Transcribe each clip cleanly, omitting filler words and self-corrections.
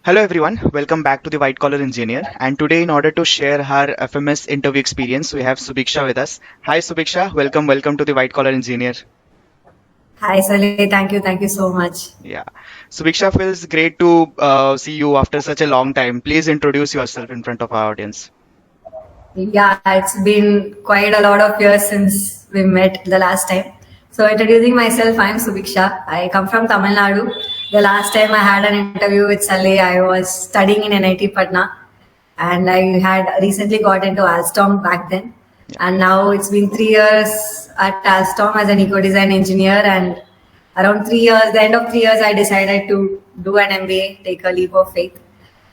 Hello everyone, welcome back to the White Collar Engineer. And today, in order to share her FMS interview experience, we have Subiksha with us. Hi Subiksha, welcome to the White Collar Engineer. Hi, Saleh. Thank you so much. Yeah, Subiksha, feels great to see you after such a long time. Please introduce yourself in front of our audience. Yeah, it's been quite a lot of years since we met the last time. So, introducing myself, I'm Subiksha. I come from Tamil Nadu. The last time I had an interview with Saleh, I was studying in NIT Patna, and I had recently got into Alstom back then. Yeah, And now it's been 3 years at Alstom as an eco design engineer, and around 3 years, the end of 3 years, I decided to do an MBA, take a leap of faith.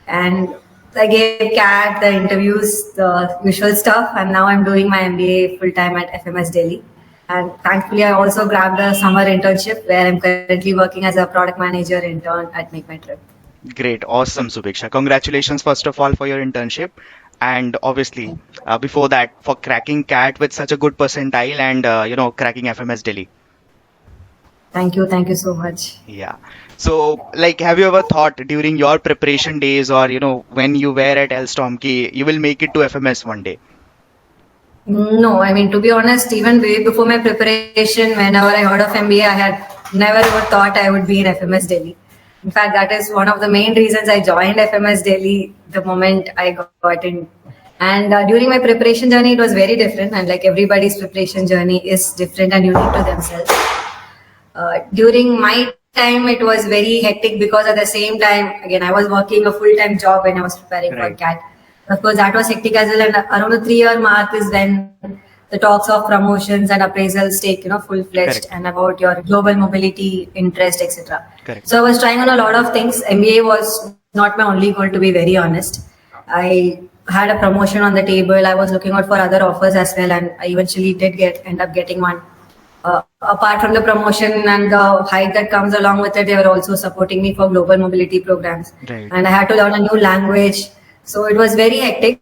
And I gave CAT, the interviews, the usual stuff, and now I'm doing my MBA full time at FMS Delhi. And thankfully, I also grabbed a summer internship where I'm currently working as a product manager intern at Make My Trip. great, awesome Subiksha. Congratulations first of all for your internship. And obviously, before that, for cracking CAT with such a good percentile and cracking FMS Delhi. Thank you so much. Yeah. So, like, have you ever thought during your preparation days or, when you were at Alstom ki you will make it to FMS one day? No, I mean, to be honest, even way before my preparation, whenever I heard of MBA, I had never ever thought I would be in FMS Delhi. In fact, that is one of the main reasons I joined FMS Delhi the moment I got in. And during my preparation journey, it was very different. And like everybody's preparation journey is different and unique to themselves. During my time, it was very hectic because at the same time, again, I was working a full time job when I was preparing for Right. CAT. Of course, that was hectic as well. And around the 3 year mark is when the talks of promotions and appraisals take, full fledged Correct. and about your global mobility, interest, etc. Correct. So I was trying on a lot of things. MBA was not my only goal, to be very honest. I had a promotion on the table. I was looking out for other offers as well, and I eventually did end up getting one. Apart from the promotion and the hike that comes along with it, they were also supporting me for global mobility programs. Right. And I had to learn a new language. So it was very hectic.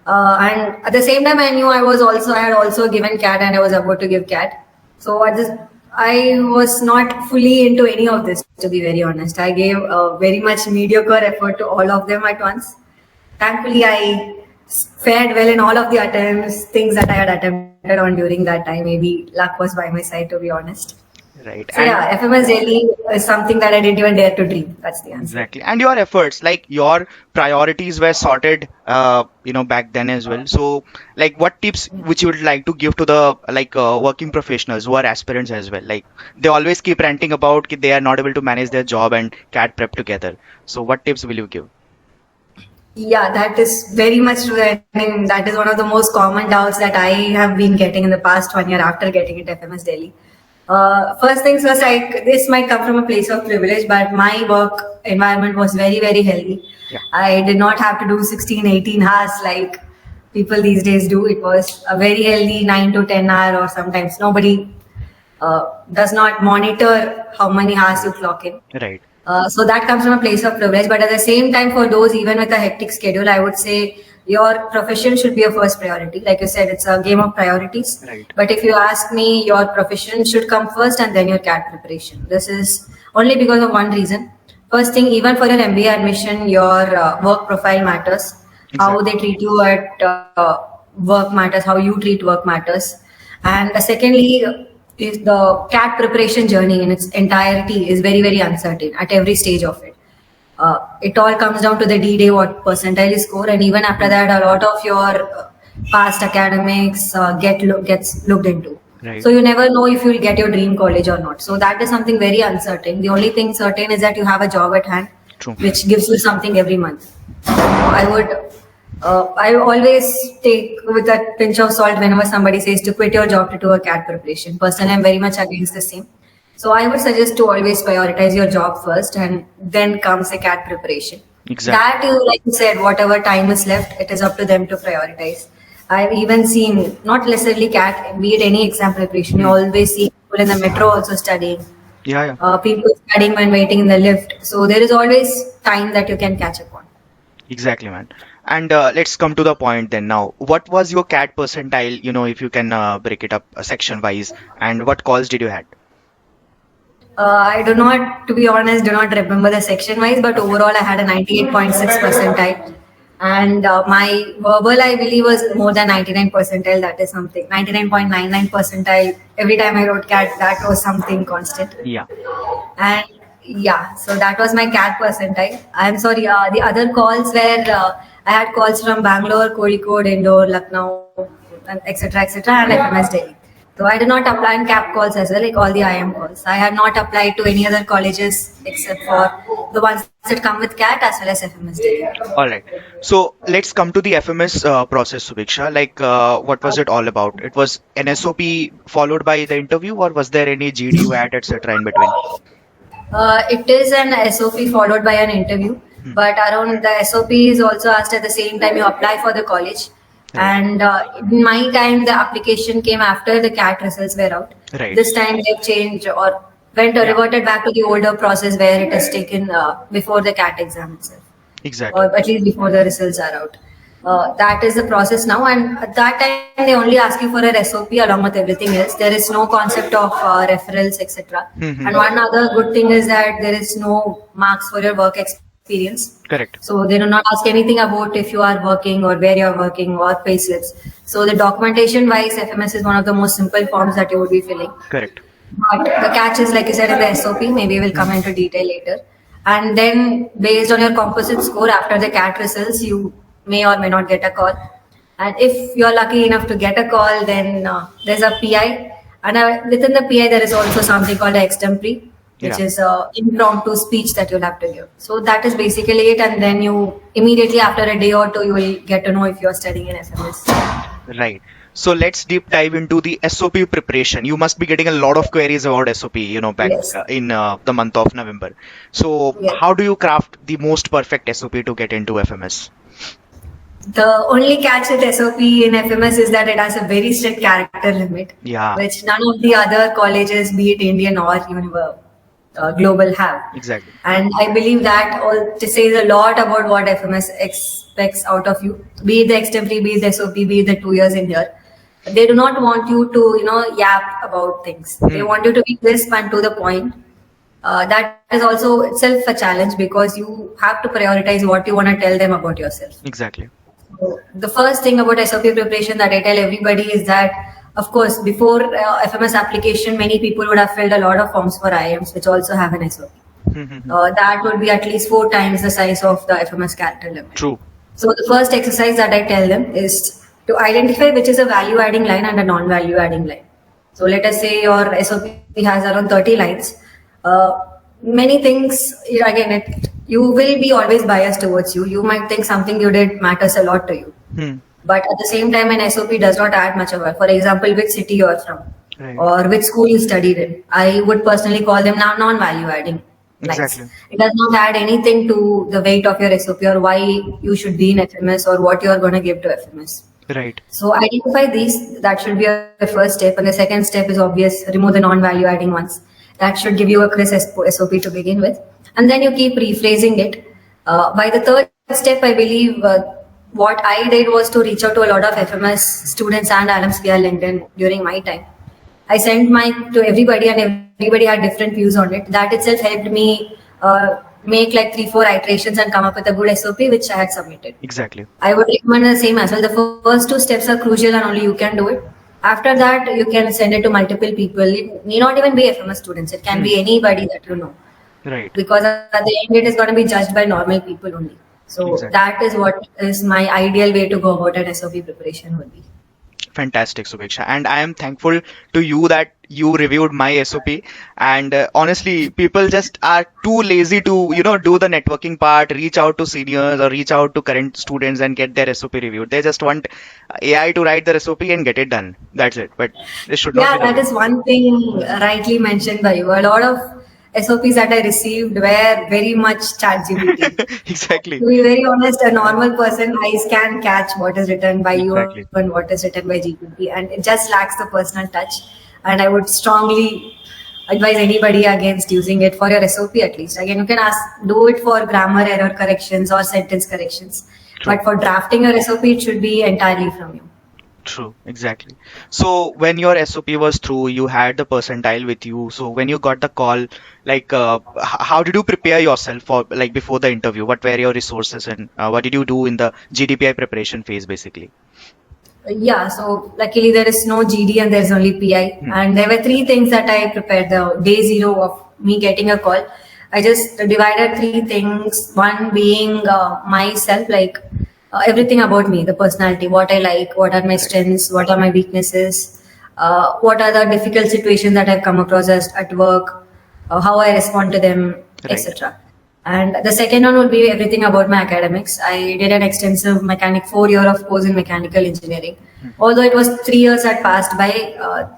And at the same time, I had also given CAT and I was about to give CAT. So I was not fully into any of this, to be very honest. I gave very much mediocre effort to all of them at once. Thankfully, I fared well in all of the attempts, things that I had attempted on during that time. Maybe luck was by my side, to be honest. Right. So And yeah, FMS Delhi is something that I didn't even dare to dream. That's the answer. exactly. And your efforts, like your priorities were sorted, back then as well. So, like, what tips which you would like to give to the working professionals who are aspirants as well? Like, they always keep ranting about ki they are not able to manage their job and CAT prep together. So, what tips will you give? Yeah, that is very much true. I mean, that is one of the most common doubts that I have been getting in the past 1 year after getting into FMS Delhi. First things first, like this might come from a place of privilege, but my work environment was very, very healthy. Yeah. I did not have to do 16, 18 hours like people these days do. It was a very healthy 9 to 10 hour, or sometimes nobody does not monitor how many hours you clock in. Right. So that comes from a place of privilege. But at the same time, for those even with a hectic schedule, I would say your profession should be a first priority. Like you said, it's a game of priorities. Right. But if you ask me, your profession should come first and then your CAT preparation. This is only because of one reason. First thing, even for your MBA admission, your work profile matters. How Exactly. they treat you at work matters. How you treat work matters. And secondly, is the CAT preparation journey in its entirety is very, very uncertain at every stage of it. It all comes down to the D-Day, what percentile you score, and even after that, a lot of your past academics gets looked into. Right. So you never know if you'll get your dream college or not. So that is something very uncertain. The only thing certain is that you have a job at hand, True. which gives you something every month. I always take with a pinch of salt whenever somebody says to quit your job to do a CAT preparation. Personally, I'm very much against the same. So I would suggest to always prioritize your job first, and then comes a CAT preparation. Exactly. Like you said, whatever time is left, it is up to them to prioritize. I've even seen, not necessarily CAT, be it any exam preparation, you always see people in the metro also studying, Yeah, yeah. people studying when waiting in the lift. So there is always time that you can catch up on. Exactly, man. And let's come to the point then now. What was your CAT percentile, if you can break it up section wise, and what calls did you had? I do not, to be honest, do not remember the section wise, but overall I had a 98.6 percentile. And my verbal, I believe, was more than 99 percentile. That is something. 99.99 percentile. Every time I wrote CAT, that was something constant. Yeah. And yeah, so that was my CAT percentile. I'm sorry, the other calls were, I had calls from Bangalore, Kozhikode, Indore, Lucknow, etc., and FMS Delhi. So I did not apply in CAP calls as well, like all the IM calls. I had not applied to any other colleges except for the ones that come with CAT as well as FMS Delhi. All right. So let's come to the FMS process, Subiksha. Like, what was it all about? It was an SOP followed by the interview, or was there any GD, VAT, etc. in between? It is an SOP followed by an interview, but around the SOP is also asked at the same time you apply for the college. And in my time, the application came after the CAT results were out. Right. This time they've changed or reverted back to the older process where it is taken before the CAT exam itself. Exactly. Or at least before the results are out. That is the process now, and at that time they only ask you for a SOP along with everything else. There is no concept of referrals, etc. And one other good thing is that there is no marks for your work experience. Correct. So they do not ask anything about if you are working or where you are working or pay slips. So the documentation wise, FMS is one of the most simple forms that you would be filling. Correct. But the catch is, like you said, in the SOP, maybe we'll come into detail later. And then based on your composite score after the CAT results, you may or may not get a call. And if you're lucky enough to get a call, then there's a PI. And within the PI, there is also something called an extempore, which is impromptu speech that you'll have to give. So that is basically it. And then you immediately after a day or two, you will get to know if you're studying in FMS. Right. So let's deep dive into the SOP preparation. You must be getting a lot of queries about SOP, back in the month of November. So how do you craft the most perfect SOP to get into FMS? The only catch with SOP in FMS is that it has a very strict character limit, which none of the other colleges, be it Indian or global, have. Exactly. And I believe that all says a lot about what FMS expects out of you, be it the extempore, be it the SOP, be it the 2 years in here. They do not want you to, yap about things. They want you to be crisp and to the point. That is also itself a challenge because you have to prioritize what you want to tell them about yourself. Exactly. So the first thing about SOP preparation that I tell everybody is that, of course, before FMS application, many people would have filled a lot of forms for IIMs, which also have an SOP. That would be at least 4 times the size of the FMS character limit. True. So the first exercise that I tell them is to identify which is a value-adding line and a non-value-adding line. So let us say your SOP has around 30 lines. Many things, again, you will be always biased towards you. You might think something you did matters a lot to you. But at the same time, an SOP does not add much of it. For example, which city you're from or which school you studied in. I would personally call them now non-value-adding lines. Exactly. It does not add anything to the weight of your SOP or why you should be in FMS or what you are going to give to FMS. Right. So identify these. That should be a first step. And the second step is obvious. Remove the non-value-adding ones. That should give you a crisp SOP to begin with. And then you keep rephrasing it. By the third step, I believe what I did was to reach out to a lot of FMS students and alums via LinkedIn during my time. I sent to everybody and everybody had different views on it. That itself helped me make like 3-4 iterations and come up with a good SOP, which I had submitted. Exactly. I would recommend the same as well. The first 2 steps are crucial and only you can do it. After that, you can send it to multiple people. It need not even be FMS students. It can be anybody that you know. Right. Because at the end, it is going to be judged by normal people only. So that is what is my ideal way to go about an SOP preparation would be. Fantastic, Subiksha. And I am thankful to you that you reviewed my SOP. And honestly, people just are too lazy to, do the networking part, reach out to seniors or reach out to current students and get their SOP reviewed. They just want AI to write the SOP and get it done. That's it. But this should not be that is one thing rightly mentioned by you. A lot of SOPs that I received were very much ChatGPT. Exactly. To be very honest, a normal person, eyes can catch what is written by you and what is written by GPT, and it just lacks the personal touch. And I would strongly advise anybody against using it for your SOP at least. Again, you can do it for grammar error corrections or sentence corrections. But for drafting your SOP, it should be entirely from you. True, exactly. So when your SOP was through, you had the percentile with you. So when you got the call, like, how did you prepare yourself for like before the interview? What were your resources and what did you do in the GDPI preparation phase, basically? Yeah, so luckily there is no GD and there's only PI. Hmm. And there were three things that I prepared the day zero of me getting a call. I just divided three things. One being myself, like everything about me, the personality, what I like, what are my Right, strengths, what are my weaknesses, what are the difficult situations that I've come across at work, how I respond to them, right, etc. And the second one would be everything about my academics. I did an extensive 4 year of course in mechanical engineering. mhm, Although it was 3 years that passed by,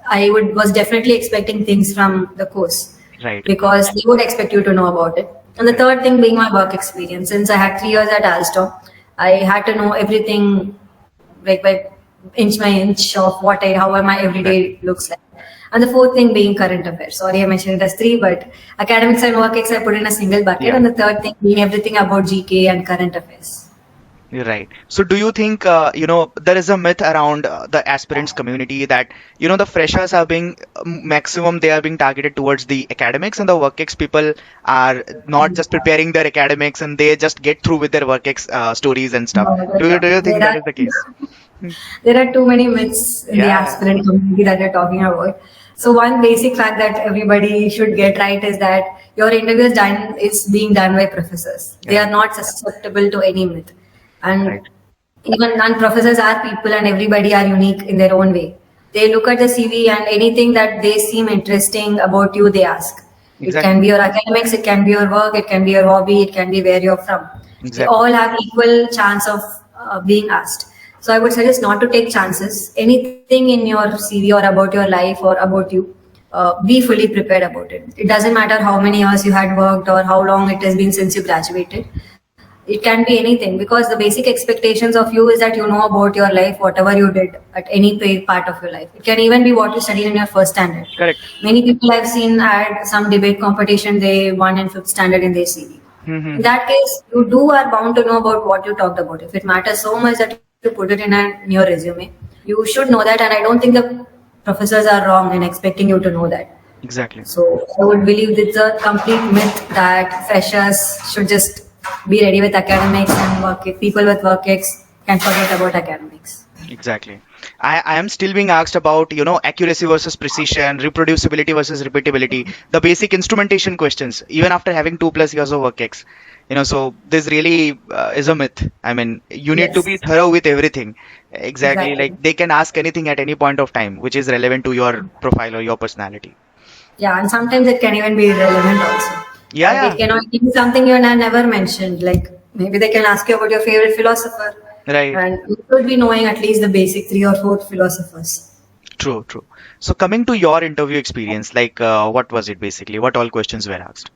I would was definitely expecting things from the course right, because they would expect you to know about it. And the right, third thing being my work experience. Since I had 3 years at Alstom, I had to know everything like by inch of how my exactly. everyday looks like. And the fourth thing being current affairs. Sorry, I mentioned it as three, but academics and work ex I put in a single bucket. Yeah. And the third thing being everything about GK and current affairs. You're right. So do you think, there is a myth around the aspirants community that, the freshers are being maximum, they are being targeted towards the academics and the work ex people are not just preparing their academics and they just get through with their work ex stories and stuff. No, Do you think there that are is the case? Hmm. there are too many myths in the Yeah, aspirant community that you're talking about. So one basic fact that everybody should get right is that your interview is being done by professors. They right, are not susceptible to any myth. And right. even non-professors are people and everybody are unique in their own way. They look at the CV and anything that they seem interesting about you, they ask. It can Exactly, be your academics, it can be your work, it can be your hobby, it can be where you're from. They all exactly. have equal chance of being asked. So I would suggest not to take chances. Anything in your CV or about your life or about you, be fully prepared about it. It doesn't matter how many years you had worked or how long it has been since you graduated. It can be anything because the basic expectations of you is that you know about your life, whatever you did at any part of your life. It can even be what you studied in your first standard. Correct. Many people I've seen had some debate competition they won in fifth standard in their CV. In Mm-hmm. that case, you do are bound to know about what you talked about. If it matters so much that you put it in your resume, you should know that. And I don't think the professors are wrong in expecting you to know that. Exactly. So I would believe it's a complete myth that freshers should just be ready with academics and people with work ex can forget about academics. Exactly. I am still being asked about, accuracy versus precision, reproducibility versus repeatability, the basic instrumentation questions, even after having 2+ years of work ex. So this really is a myth. I mean, you need to be Yes, thorough with everything. Exactly. exactly. Like they can ask anything at any point of time, which is relevant to your profile or your personality. Yeah, and sometimes it can even be irrelevant also. Yeah, It yeah. cannot be something you never mentioned. Like maybe they can ask you about your favorite philosopher, Right. and you should be knowing at least the basic three or four philosophers. True, true. So coming to your interview experience, like what was it basically? What all questions were asked?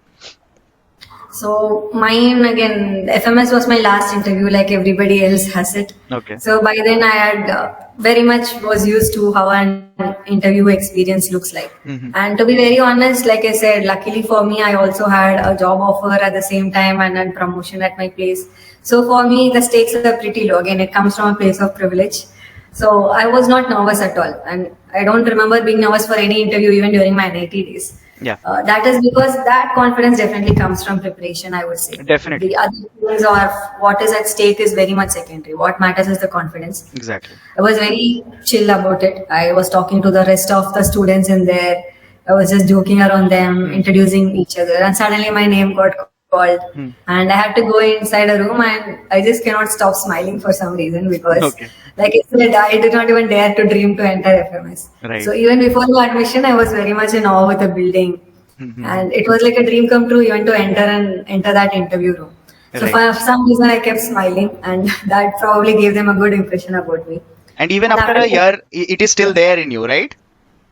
So mine again, FMS was my last interview, like everybody else has it. Okay. So by then I had very much was used to how an interview experience looks like. Mm-hmm. And to be very honest, like I said, luckily for me, I also had a job offer at the same time and a promotion at my place. So for me, the stakes are pretty low. Again, it comes from a place of privilege. So I was not nervous at all, and I don't remember being nervous for any interview even during my NIT days. Yeah, That is because that confidence definitely comes from preparation, I would say. The definitely. other things or what is at stake is very much secondary. What matters is the confidence. Exactly. I was very chill about it. I was talking to the rest of the students in there. I was just joking around them, Hmm. introducing each other, and suddenly my name got called. Hmm. And I had to go inside a room, and I just cannot stop smiling for some reason because, Okay. like I said, I did not even dare to dream to enter FMS. Right. So even before the admission, I was very much in awe with the building, Mm-hmm. and it was like a dream come true even to enter that interview room. So Right. for some reason, I kept smiling, and that probably gave them a good impression about me. And even And after after a that, year, it is still there in you, right?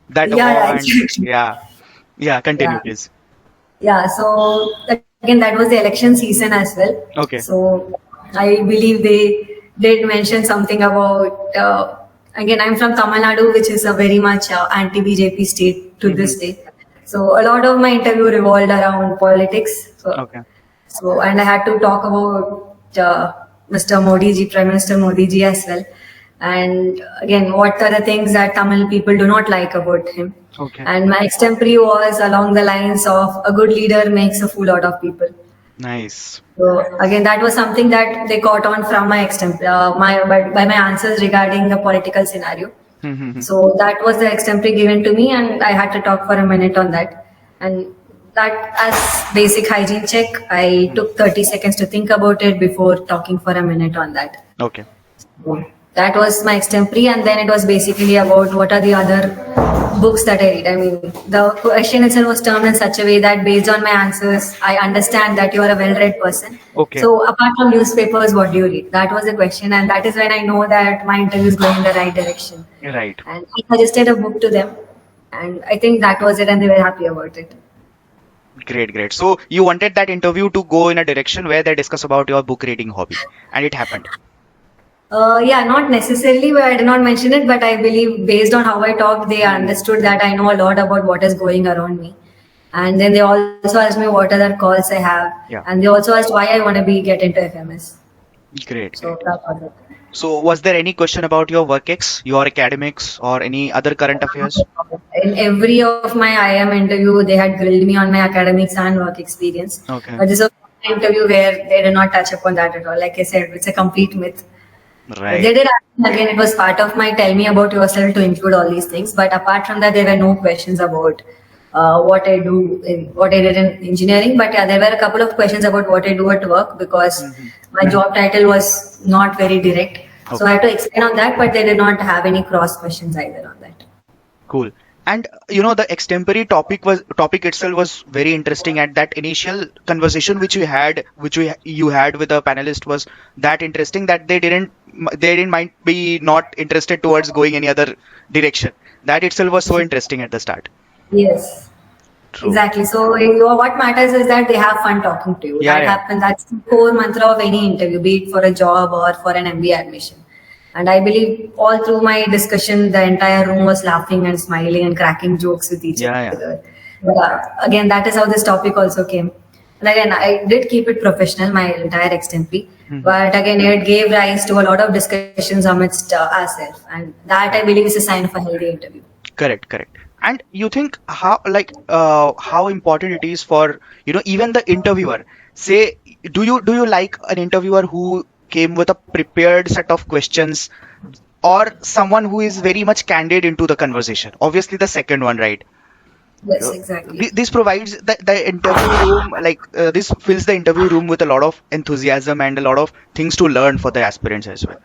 That yeah, awe and exactly. yeah, yeah. Continue, Yeah, please. yeah. So again, that was the election season as well. Okay. So I believe they did mention something about. Again, I'm from Tamil Nadu, which is a very much anti-BJP state to Mm-hmm. this day. So a lot of my interview revolved around politics. Okay. And I had to talk about Mr. Modi ji, Prime Minister Modi ji as well. and again, what are the things that Tamil people do not like about him. Okay. And my extempore was along the lines of a good leader makes a fool out of people. Nice. So again, that was something that they caught on from my extempore, by my answers regarding the political scenario. So that was the extempore given to me, and I had to talk for a minute on that. And that, as basic hygiene check, I took 30 seconds to think about it before talking for a minute on that. Okay. So that was my extempore, and then it was basically about what are the other books that I read. I mean, the question itself was termed in such a way that based on my answers, I understand that you are a well-read person. Okay. So apart from newspapers, what do you read? That was the question, and that is when I know that my interview is going in the right direction. Right. And I suggested a book to them, and I think that was it, and they were happy about it. Great. So you wanted that interview to go in a direction where they discuss about your book reading hobby, and it happened. Yeah, not necessarily, but I did not mention it, but I believe based on how I talked, they understood that I know a lot about what is going around me. And then they also asked me what other calls I have. Yeah. And they also asked why I want to get into FMS. Great. So that was it. So was there any question about your work ex, your academics, or any other current affairs? In every of my IM interview, they had grilled me on my academics and work experience. Okay. But this was an interview where they did not touch upon that at all. Like I said, it's a complete myth. Right. They did ask me again, it was part of my tell me about yourself to include all these things. But apart from that, there were no questions about what I did in engineering. But yeah, there were a couple of questions about what I do at work because my job title was not very direct. Okay. So I had to explain on that, but they did not have any cross questions either on that. Cool. And the extempore topic itself was very interesting. At that initial conversation which you had with the panelist was that interesting that they might be not interested towards going any other direction. That itself was so interesting at the start. Yes. True. Exactly. So what matters is that they have fun talking to you. Happens. That's the core mantra of any interview, be it for a job or for an MBA admission. And I believe all through my discussion, the entire room was laughing and smiling and cracking jokes with each other. But again, that is how this topic also came. And again, I did keep it professional, my entire extempore. But again, it gave rise to a lot of discussions amidst ourselves. And that I believe is a sign of a healthy interview. Correct. And you think how important it is for even the interviewer. Say, do you like an interviewer who came with a prepared set of questions, or someone who is very much candid into the conversation? Obviously, the second one, right? Yes, exactly. This provides the interview room, this fills the interview room with a lot of enthusiasm and a lot of things to learn for the aspirants as well.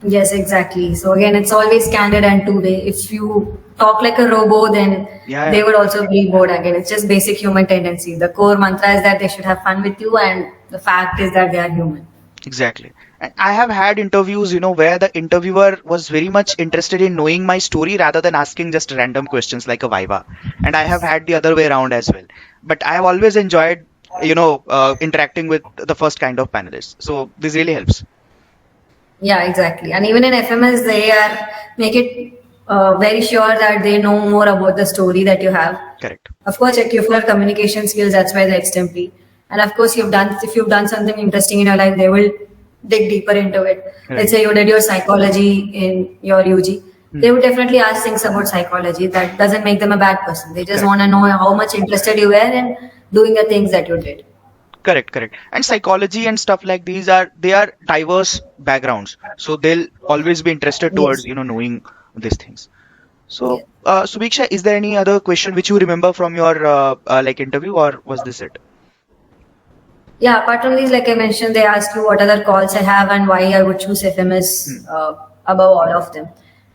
Yes, exactly. So again, it's always candid and two-way. If you talk like a robot, then they would also be bored again. It's just basic human tendency. The core mantra is that they should have fun with you, and the fact is that they are human. Exactly. And I have had interviews, where the interviewer was very much interested in knowing my story rather than asking just random questions like a viva. And I have had the other way around as well. But I have always enjoyed, interacting with the first kind of panelists. So this really helps. Yeah, exactly. And even in FMS, they make it very sure that they know more about the story that you have. Correct. Of course, check your communication skills. That's why the extempore. And of course, if you've done something interesting in your life, they will dig deeper into it. Right. Let's say you did your psychology in your UG. They would definitely ask things about psychology. That doesn't make them a bad person. They just want to know how much interested you were in doing the things that you did. Correct. And psychology and stuff like these are diverse backgrounds. So they'll always be interested towards, knowing these things. So, Subiksha, is there any other question which you remember from your interview, or was this it? Yeah, apart from these, like I mentioned, they asked you what other calls I have and why I would choose FMS above all of them.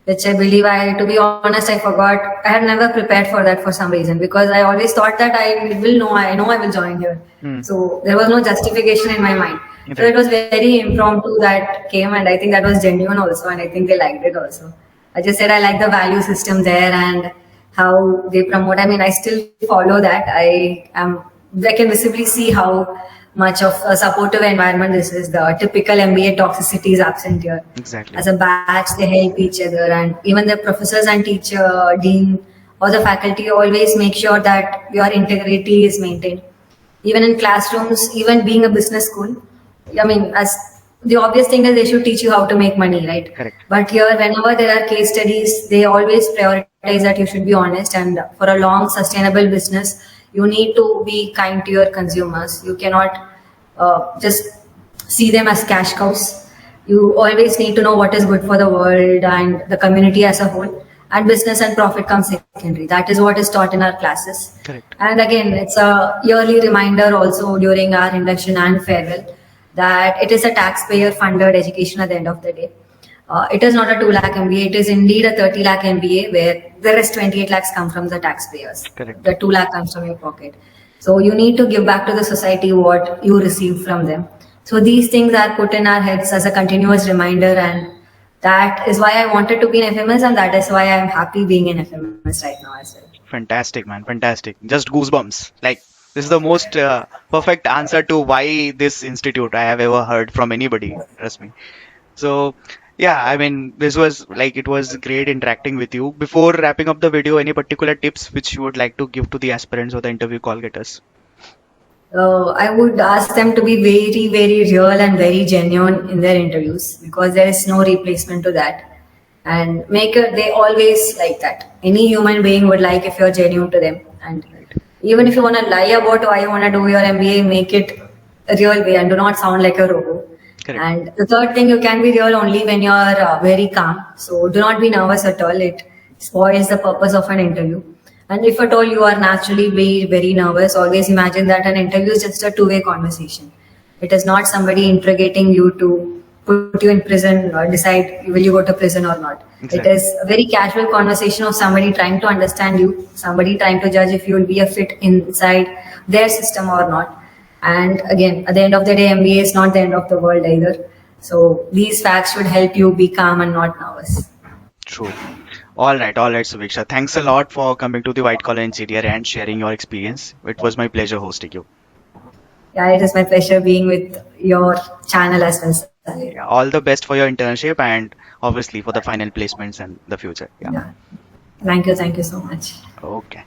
Which I believe to be honest, I forgot. I had never prepared for that for some reason, because I always thought that I know I will join here. So there was no justification in my mind. Okay. So it was very impromptu that came, and I think that was genuine also, and I think they liked it also. I just said I like the value system there and how they promote. I mean, I still follow that. I can visibly see how much of a supportive environment this is. The typical MBA toxicity is absent here. Exactly. As a batch, they help each other, and even the professors and teacher, dean, or the faculty always make sure that your integrity is maintained. Even in classrooms, even being a business school, I mean, as the obvious thing is they should teach you how to make money, right? Correct. But here, whenever there are case studies, they always prioritize that you should be honest. And for a long, sustainable business, you need to be kind to your consumers. You cannot just see them as cash cows. You always need to know what is good for the world and the community as a whole. And business and profit comes secondary. That is what is taught in our classes. Correct. And again, it's a yearly reminder also during our induction and farewell that it is a taxpayer funded education at the end of the day. It is not a 2 lakh MBA, it is indeed a 30 lakh MBA where the rest 28 lakhs come from the taxpayers. Correct. The 2 lakh comes from your pocket. So you need to give back to the society what you receive from them. So these things are put in our heads as a continuous reminder, and that is why I wanted to be in FMS, and that is why I'm happy being in FMS right now as well. Fantastic, man. Fantastic. Just goosebumps. Like, this is the most perfect answer to why this institute I have ever heard from anybody. Trust me. So, yeah, I mean, this was like, it was great interacting with you. Before wrapping up the video, any particular tips which you would like to give to the aspirants or the interview call getters? I would ask them to be very, very real and very genuine in their interviews, because there is no replacement to that. And they always like that. Any human being would like if you're genuine to them. And even if you want to lie about why you want to do your MBA, make it a real way and do not sound like a robot. Correct. And the third thing, you can be real only when you're very calm. So do not be nervous at all. It spoils the purpose of an interview. And if at all you are naturally very nervous, always imagine that an interview is just a two-way conversation. It is not somebody interrogating you to put you in prison or decide will you go to prison or not. Exactly. It is a very casual conversation of somebody trying to understand you, somebody trying to judge if you will be a fit inside their system or not. And again, at the end of the day, MBA is not the end of the world either. So these facts should help you be calm and not nervous. True. All right, Suviksha. Thanks a lot for coming to the White Collar Engineer and sharing your experience. It was my pleasure hosting you. Yeah, it is my pleasure being with your channel as well, Saleh. Yeah, all the best for your internship and obviously for the final placements and the future. Yeah. Yeah. Thank you so much. Okay.